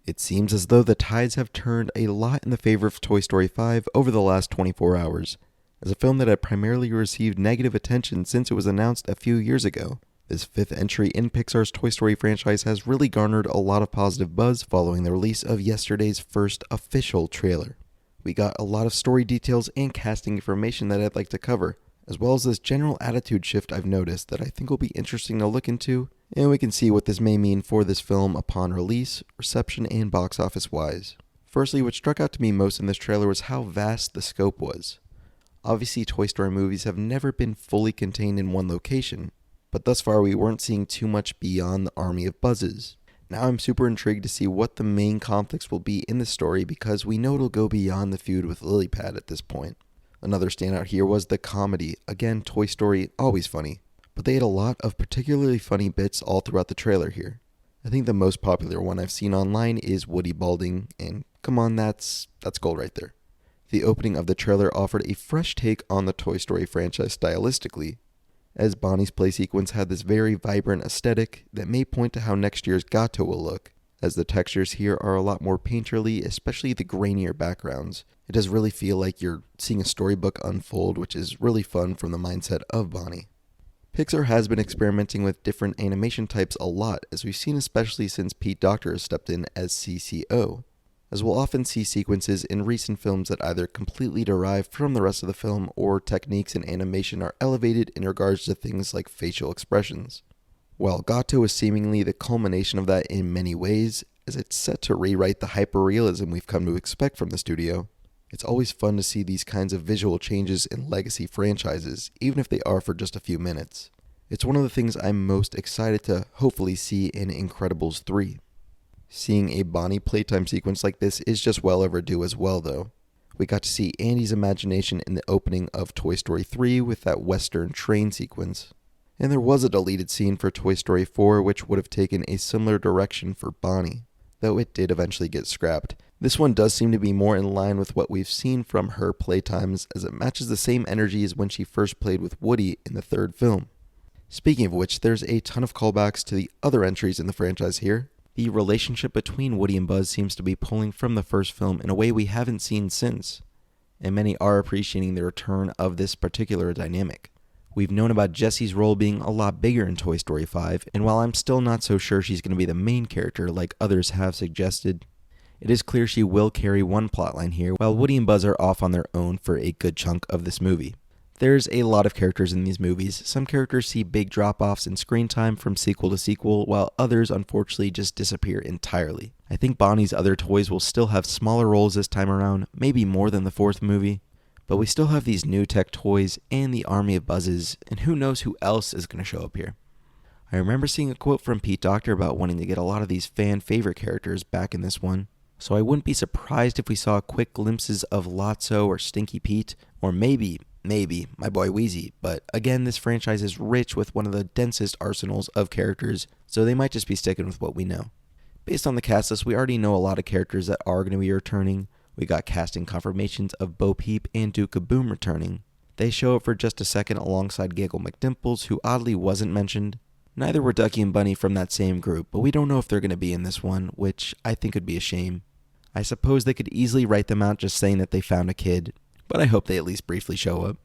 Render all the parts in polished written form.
It seems as though the tides have turned a lot in the favor of Toy Story 5 over the last 24 hours. As a film that had primarily received negative attention since it was announced a few years ago, this fifth entry in Pixar's Toy Story franchise has really garnered a lot of positive buzz following the release of yesterday's first official trailer. We got a lot of story details and casting information that I'd like to cover, as well as this general attitude shift I've noticed that I think will be interesting to look into, and we can see what this may mean for this film upon release, reception, and box office wise. Firstly, what struck out to me most in this trailer was how vast the scope was. Obviously, Toy Story movies have never been fully contained in one location, but thus far we weren't seeing too much beyond the army of buzzes. Now I'm super intrigued to see what the main conflicts will be in the story because we know it'll go beyond the feud with Lilypad at this point. Another standout here was the comedy. Again, Toy Story, always funny. But they had a lot of particularly funny bits all throughout the trailer here. I think the most popular one I've seen online is Woody balding, and come on, that's gold right there. The opening of the trailer offered a fresh take on the Toy Story franchise stylistically, as Bonnie's play sequence had this very vibrant aesthetic that may point to how next year's Gato will look, as the textures here are a lot more painterly, especially the grainier backgrounds. It does really feel like you're seeing a storybook unfold, which is really fun from the mindset of Bonnie. Pixar has been experimenting with different animation types a lot, as we've seen especially since Pete Docter has stepped in as CCO, as we'll often see sequences in recent films that either completely derive from the rest of the film or techniques in animation are elevated in regards to things like facial expressions. While Gato is seemingly the culmination of that in many ways, as it's set to rewrite the hyperrealism we've come to expect from the studio, it's always fun to see these kinds of visual changes in legacy franchises, even if they are for just a few minutes. It's one of the things I'm most excited to hopefully see in Incredibles 3. Seeing a Bonnie playtime sequence like this is just well overdue as well though. We got to see Andy's imagination in the opening of Toy Story 3 with that western train sequence. And there was a deleted scene for Toy Story 4 which would have taken a similar direction for Bonnie, though it did eventually get scrapped. This one does seem to be more in line with what we've seen from her playtimes, as it matches the same energy as when she first played with Woody in the third film. Speaking of which, there's a ton of callbacks to the other entries in the franchise here. The relationship between Woody and Buzz seems to be pulling from the first film in a way we haven't seen since, and many are appreciating the return of this particular dynamic. We've known about Jessie's role being a lot bigger in Toy Story 5, and while I'm still not so sure she's going to be the main character like others have suggested, it is clear she will carry one plotline here, while Woody and Buzz are off on their own for a good chunk of this movie. There's a lot of characters in these movies. Some characters see big drop-offs in screen time from sequel to sequel, while others unfortunately just disappear entirely. I think Bonnie's other toys will still have smaller roles this time around, maybe more than the fourth movie, but we still have these new tech toys and the army of Buzzes, and who knows who else is going to show up here. I remember seeing a quote from Pete Docter about wanting to get a lot of these fan favorite characters back in this one, so I wouldn't be surprised if we saw quick glimpses of Lotso or Stinky Pete, or maybe my boy Wheezy, but again, this franchise is rich with one of the densest arsenals of characters, so they might just be sticking with what we know. Based on the cast list, we already know a lot of characters that are going to be returning. We got casting confirmations of Bo Peep and Duke Kaboom returning. They show up for just a second alongside Giggle McDimples, who oddly wasn't mentioned. Neither were Ducky and Bunny from that same group, but we don't know if they're going to be in this one, which I think would be a shame. I suppose they could easily write them out just saying that they found a kid, but I hope they at least briefly show up.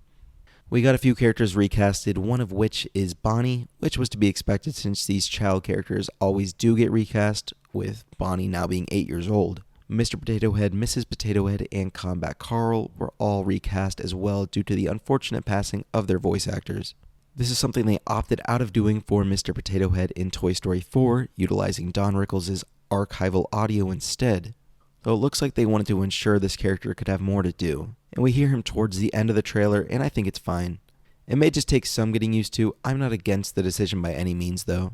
We got a few characters recasted, one of which is Bonnie, which was to be expected since these child characters always do get recast, with Bonnie now being 8 years old. Mr. Potato Head, Mrs. Potato Head, and Combat Carl were all recast as well due to the unfortunate passing of their voice actors. This is something they opted out of doing for Mr. Potato Head in Toy Story 4, utilizing Don Rickles' archival audio instead. Though it looks like they wanted to ensure this character could have more to do, and we hear him towards the end of the trailer, and I think it's fine. It may just take some getting used to. I'm not against the decision by any means though.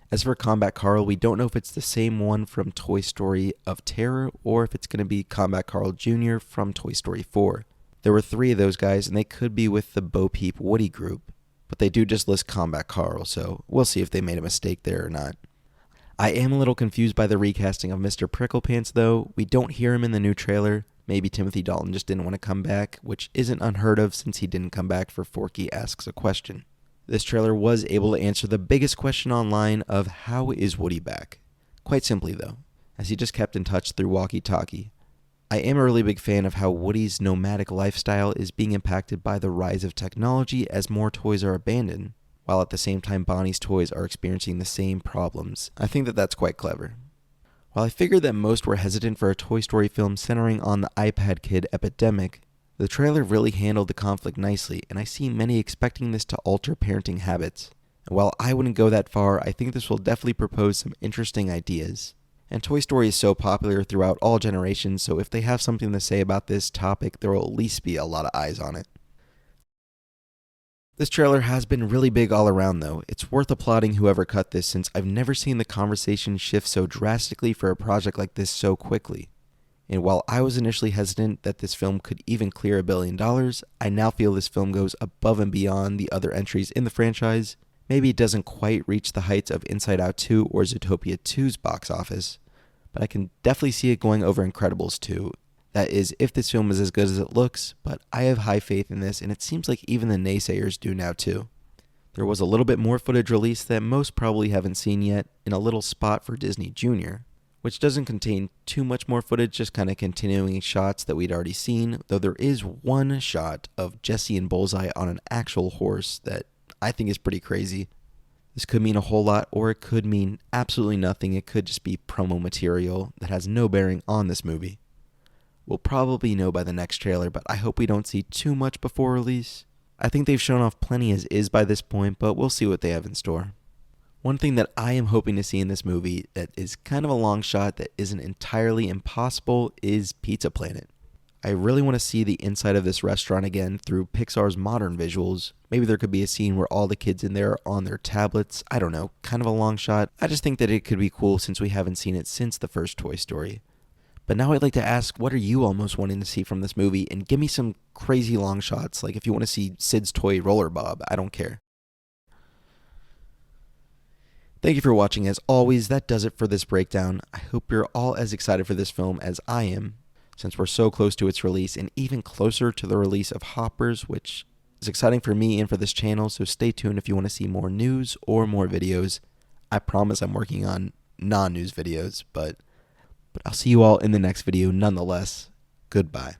As for Combat Carl, we don't know if it's the same one from Toy Story of Terror, or if it's going to be Combat Carl Jr. from Toy Story 4. There were 3 of those guys, and they could be with the Bo Peep Woody group, but they do just list Combat Carl, so we'll see if they made a mistake there or not. I am a little confused by the recasting of Mr. Pricklepants though. We don't hear him in the new trailer. Maybe Timothy Dalton just didn't want to come back, which isn't unheard of since he didn't come back for Forky Asks a Question. This trailer was able to answer the biggest question online of how is Woody back? Quite simply though. as he just kept in touch through walkie-talkie. I am a really big fan of how Woody's nomadic lifestyle is being impacted by the rise of technology as more toys are abandoned, while at the same time Bonnie's toys are experiencing the same problems. I think that that's quite clever. While I figured that most were hesitant for a Toy Story film centering on the iPad kid epidemic, the trailer really handled the conflict nicely, and I see many expecting this to alter parenting habits. And while I wouldn't go that far, I think this will definitely propose some interesting ideas. And Toy Story is so popular throughout all generations, so if they have something to say about this topic, there will at least be a lot of eyes on it. This trailer has been really big all around though. It's worth applauding whoever cut this, since I've never seen the conversation shift so drastically for a project like this so quickly. And while I was initially hesitant that this film could even clear $1 billion, I now feel this film goes above and beyond the other entries in the franchise. Maybe it doesn't quite reach the heights of Inside Out 2 or Zootopia 2's box office, but I can definitely see it going over Incredibles 2. That is, if this film is as good as it looks, but I have high faith in this, and it seems like even the naysayers do now too. There was a little bit more footage released that most probably haven't seen yet in a little spot for Disney Junior, which doesn't contain too much more footage, just kind of continuing shots that we'd already seen, though there is one shot of Jessie and Bullseye on an actual horse that I think is pretty crazy. This could mean a whole lot, or it could mean absolutely nothing. It could just be promo material that has no bearing on this movie. We'll probably know by the next trailer, but I hope we don't see too much before release. I think they've shown off plenty as is by this point, but we'll see what they have in store. One thing that I am hoping to see in this movie that is kind of a long shot that isn't entirely impossible is Pizza Planet. I really want to see the inside of this restaurant again through Pixar's modern visuals. Maybe there could be a scene where all the kids in there are on their tablets. I don't know, kind of a long shot. I just think that it could be cool since we haven't seen it since the first Toy Story. But now I'd like to ask, what are you almost wanting to see from this movie? And give me some crazy long shots, like if you want to see Sid's toy Roller Bob, I don't care. Thank you for watching. As always, that does it for this breakdown. I hope you're all as excited for this film as I am, since we're so close to its release and even closer to the release of Hoppers, which is exciting for me and for this channel, so stay tuned if you want to see more news or more videos. I promise I'm working on non-news videos, but I'll see you all in the next video nonetheless. Goodbye.